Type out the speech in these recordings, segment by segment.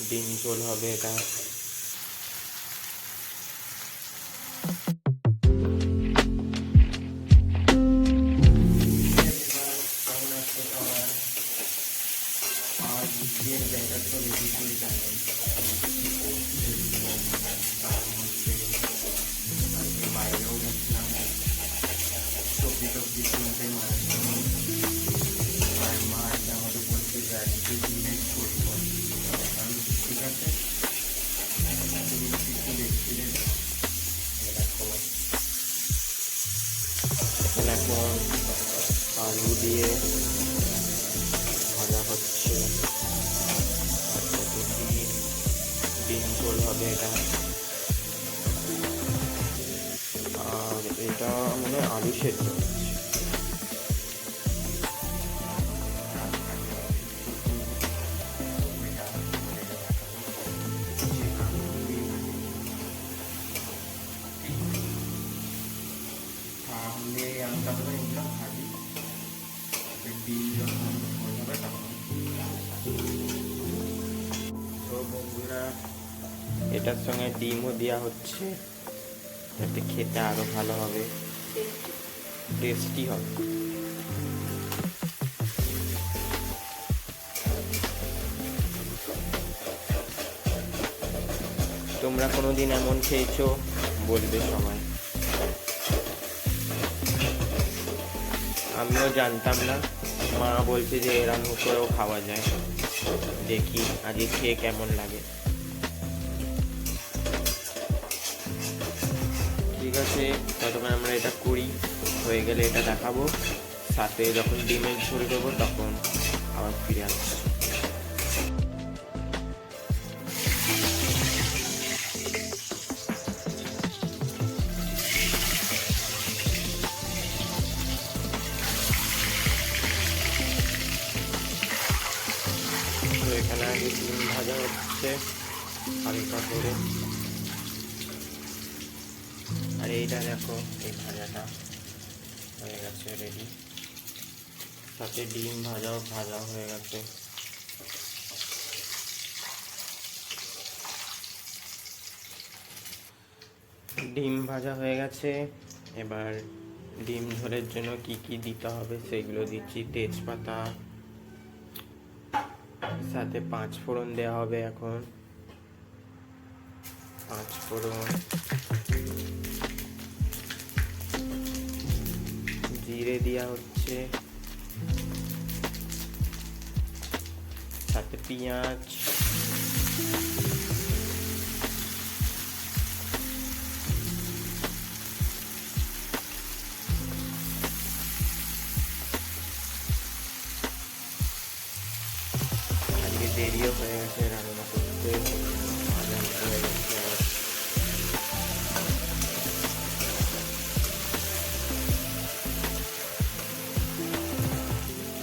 ডিম ঝোল হবে এটা। আজকের ব্যাটারটা রেডি করে জানেন, আজকে বাইরেও গেছিলাম সবজি টবজি কিনতে আর মাছ আমাদের বলছে যে আজকে ডিমের ঝোল কর। আমি ঠিক আছে, তুমি কিছু দেখছিলেন। দেখো এখন আলু দিয়ে ভাজা হচ্ছে, ডিম ডিম ঝোল হবে এটা। আর এটা মানে আলু সেদ্ধ হচ্ছে। তাহলে আমি তারপরে এগুলো ভাজি, ডিম যখন হয়ে যাবে তখন। তো বন্ধুরা, এটার সঙ্গে ডিমও দেওয়া হচ্ছে যাতে খেতে আরো ভালো হবে, টেস্টি হবে। তোমরা কোনোদিন এমন খেয়েছো বলবে সময়। আমিও জানতাম না, মা বলছে যে এরম করেও খাওয়া যায়। দেখি আজকে খেয়ে কেমন লাগে। ঠিক আছে, ততক্ষণ আমরা এটা করি, হয়ে গেলে এটা দেখাবো। সাথে যখন ডিমের ঝোল দেবো তখন আবার ফিরে আসছি। তো এখানে আগে ডিম ভাজা হচ্ছে হালকা করে, আর এইটা দেখো এই ভাজাটা হয়ে গেছে রেডি, সাথে ডিম ভাজা হয়ে গেছে। ডিম ভাজা হয়ে গেছে, এবার ডিম ঝোলের জন্য কি কি দিতে হবে সেগুলো দিচ্ছি। তেজপাতা, সাথে 5 ফোড়ন দেওয়া হবে এখন। 5 ফোড়ন, জিরে দেওয়া হচ্ছে, সাথে পেঁয়াজ, আজকে দেরিও হয়ে গেছে রান্না করতে, ভাজা হয়ে গেছে।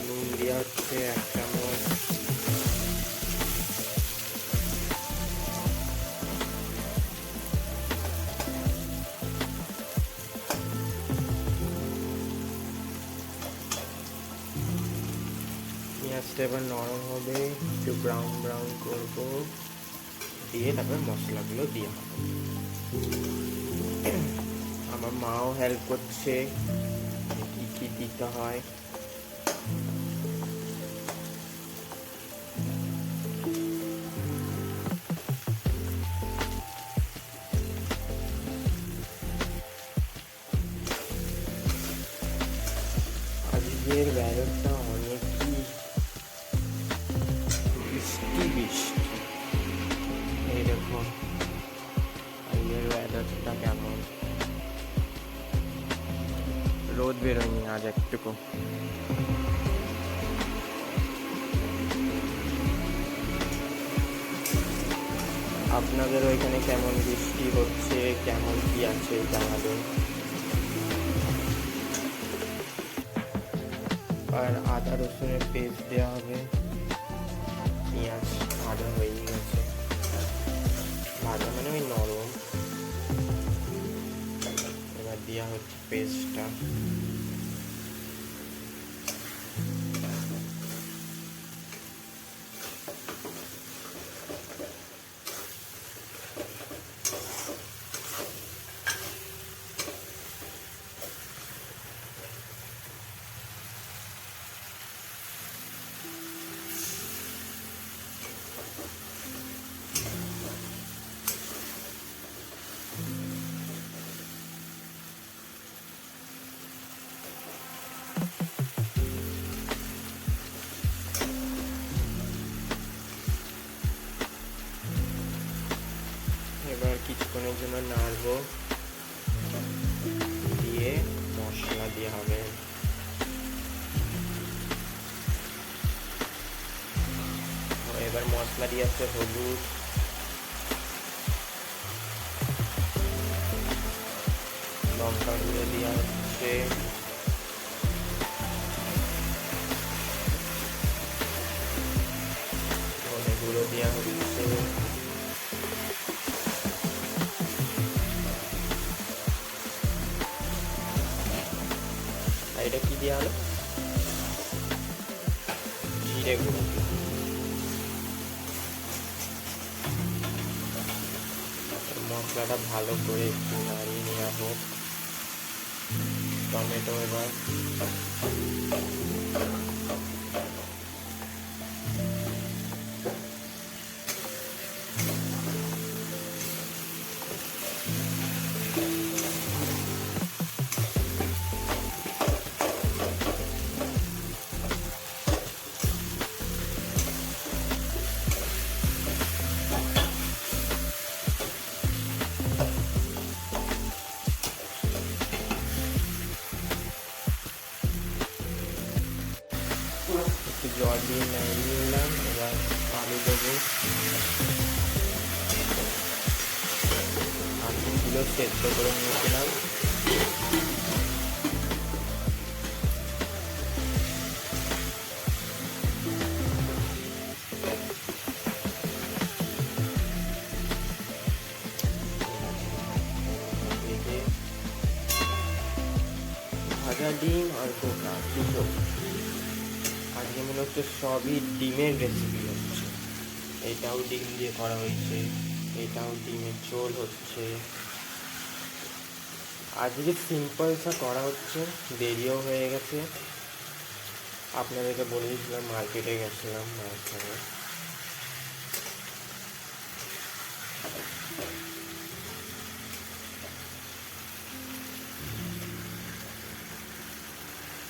নুন দেওয়া হচ্ছে 1 চামচ, পেঁয়াজটা এবার নরম হবে, একটু ব্রাউন ব্রাউন করবো, দিয়ে তারপর মশলাগুলো দিয়ে হবে। আমার মাও হেল্প করছে কি কি দিতে হয়। আজকের ব্যাপারটা অনেকই বৃষ্টি বৃষ্টি, এই দেখো আজকের ওয়েদারটা কেমন, রোদ বেরোয়নি আজ একটুকু। আপনাদের ওইখানে কেমন বৃষ্টি হচ্ছে, কেমন কি আছে জানাবেন। আর আদা রসুনের পেস্ট দেওয়া হবে, পেঁয়াজ ভাজা হয়ে গেছে, ভাজা মানে ওই নরম। এবার দেওয়া হচ্ছে পেস্টটা, কিছুক্ষণের জন্য নাড়বো, দিয়ে মশলা দিয়ে হবে। এবার মশলা দিয়ে আছে হলুদ, লঙ্কা গুঁড়ো দেওয়া হচ্ছে, ধনে গুঁড়ো দেওয়া হচ্ছে, আর এটা কি দেওয়া হলো, জিরে গুঁড়ো। মশলাটা ভালো করে একটু নাড়িয়ে নেওয়া হোক। টমেটো এবার একটু জল দিয়ে নামিয়ে নিলাম। এবার আলু দেবো, আলুগুলো সেদ্ধ করে নিয়েছিলাম। ভাজা ডিম আর গোটা দুটো, আজকে মূলত সবই ডিমের রেসিপি হচ্ছে। এটাও ডিম দিয়ে করা হয়েছে, এটাও ডিমের ঝোল হচ্ছে। আজকে সিম্পলসা করা হচ্ছে, দেরিও হয়ে গেছে। আপনাদেরকে বলে দিয়েছিলাম মার্কেটে গেছিলাম মায়ের সঙ্গে।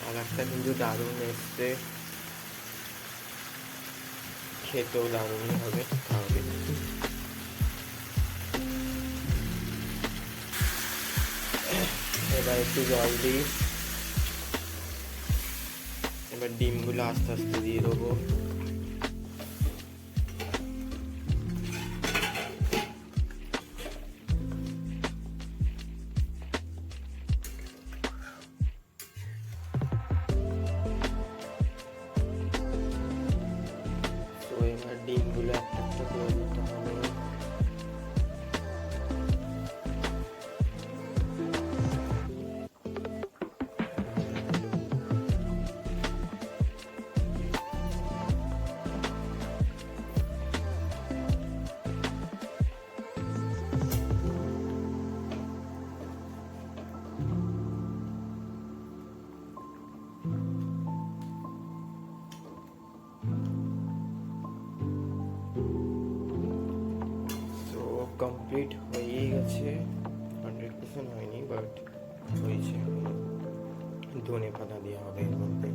কালারটা কিন্তু দারুণ এসছে, খেতেও দারুণ হবে। তাহলে এবার একটু জল দিই, এবার ডিমগুলো আস্তে আস্তে দিয়ে দেবো। তো এবার ডিমগুলো একটা একটা করে দিতে হবে। কমপ্লিট হয়েই গেছে, 100% হয়নি বাট হয়েছে। ধনে পাতা দেওয়া হবে এর মধ্যে।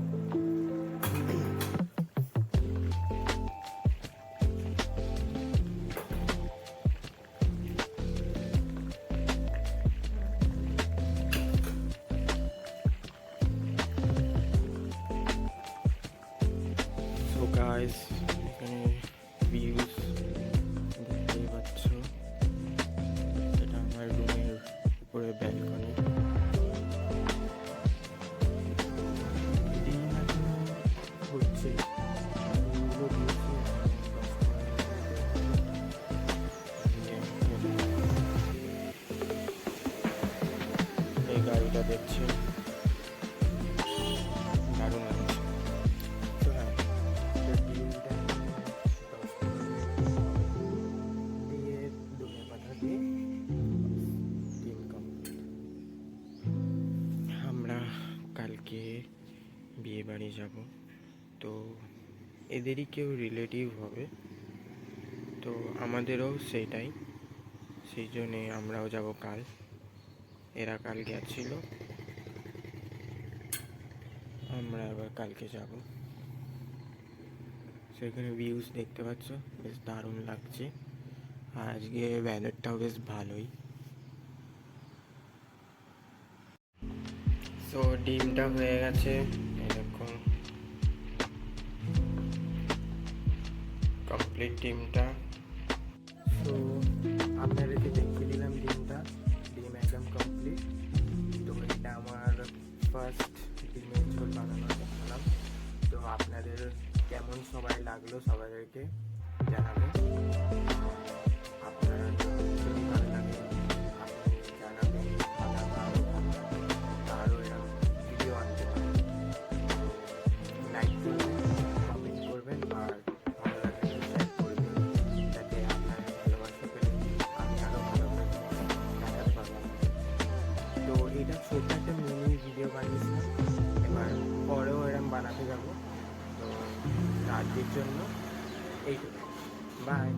সো গাইস, এখানে ভিউজ দেখতেই পাচ্ছ, এটা আমার রুমের উপরে ব্যালকনি। হচ্ছে এই গাড়িটা দেখছি, দারুণ লাগছে। তো হ্যাঁ, ডিমটা দিয়ে ধনে পাতা দিয়ে ডিম কমপ্লিট। আমরা কালকে বিয়ে বাড়ি যাব, তো এদেরই কেউ রিলেটিভ হবে, তো আমাদেরও সেইটাই, সেই জন্যে আমরাও যাব কাল। এরা কাল গেছিল, আমরা আবার কালকে যাব। সেখানে ভিউজ দেখতে পাচ্ছ, বেশ দারুণ লাগছে। আর আজকে ওয়েদারটাও বেশ ভালোই। তো ডিমটা হয়ে গেছে এরকম কমপ্লিট ডিমটা। তো আপনাদেরকে দেখিয়ে দিলাম ডিম একদম কমপ্লিট। তো এটা আমার ফার্স্ট ডিমের ঝোল বানানো দেখালাম। তো আপনাদের কেমন সবাই লাগলো সবাইকে জানাবেন। আপনারা যদি ভালো লাগে আপনি জানাবেন, আরও এরকম ভিডিও আনতে পারেন। লাইক করবেন, কমেন্ট করবেন, আর ভালো লাগলে শেয়ার করবেন, যাতে আপনার ভালোবাসা পেলে আমি আরও ভালো করে দেখাতে পারবো। তো এটা ছোট একটা মিনি ভিডিও বানিয়েছিলাম, এবার পরেও এরকম বানাতে যাবো। তো আজকের জন্য এইটুকু, বাই।